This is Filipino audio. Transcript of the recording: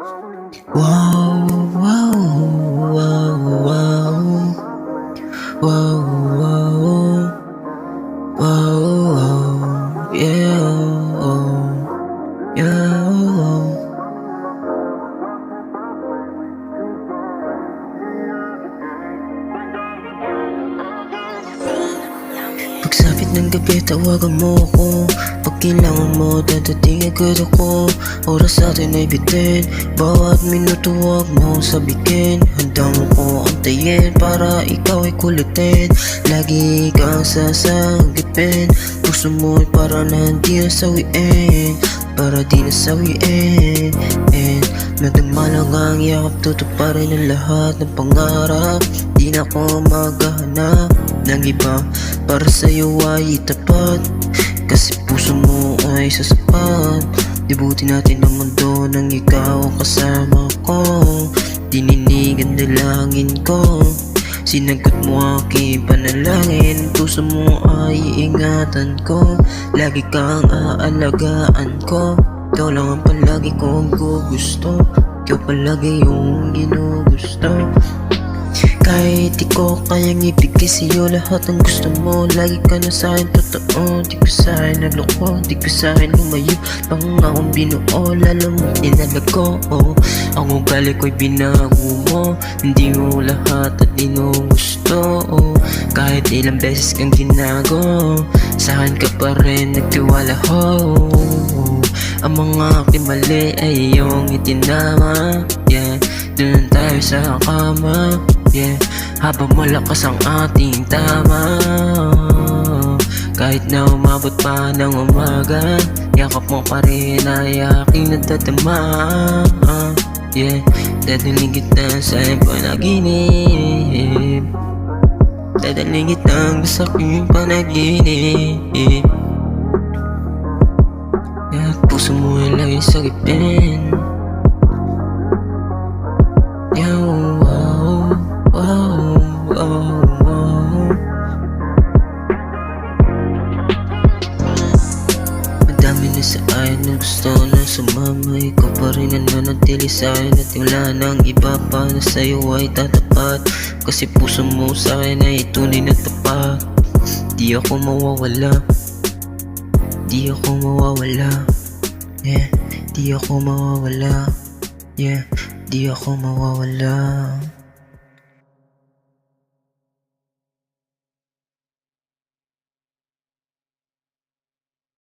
Wow, wow, wow, wow, wow, wow, wow, wow, yeah, yeah. Pagsapit ng gabi, tawagan mo ako. Pag kailangan mo, dadating agad ako. Oras natin ay bitin, bawat minuto huwag mo sabihin. Handa mo ko antayin para ikaw ay kulitin. Lagi kang sasagipin, puso mo ay para na di nasawiin, para di nasawiin. Nadama lang ang yakap, tutuparin ang lahat ng pangarap. Di na ako maghahanap ng iba, para sa'yo ay itapat, kasi puso mo ay sasapat. Libutin natin ang mundo nang ikaw ang kasama ko. Dininig ang dalangin ko, sinagot mo aking panalangin. Puso mo ay iingatan ko, lagi kang aalagaan ko. Ikaw lang ang palagi kong gugusto, ikaw palagi yung ginugusto. Kahit di ko kayang ibigay sa'yo lahat ng gusto mo, lagi ka na sa'kin totoo. Di ko sa'kin nagloko, di ko sa'kin lumayo. Pangakong binuo, lalo mo tinalago. Ang ugali ko'y binago mo, hindi mo lahat at inugusto. Kahit ilang beses kang ginago, sa'kin ka pa rin nagtiwala ho. Ang mga aking mali ay iyong itinama, yeah. Doon tayo sa kama, yeah. Habang malakas ang ating tama, kahit na umabot pa ng umaga, yakap mo pa rin ay aking nadadama, yeah. Dadaling kita sa panaginip, dadaling kita sa aking panaginip. At puso mo ay lagi sagipin. Wow, wow, wow, wow. Madami na sa akin na gusto na sumama, ikaw pa rin ang nanatili sa'kin. At wala nang iba pa na sa'yo ay tatapat, kasi puso mo sa'kin ay tunay na tapat. Di ako mawawala, di ako mawawala, yeah. Di ako mawawala, yeah. Di ako mawawala.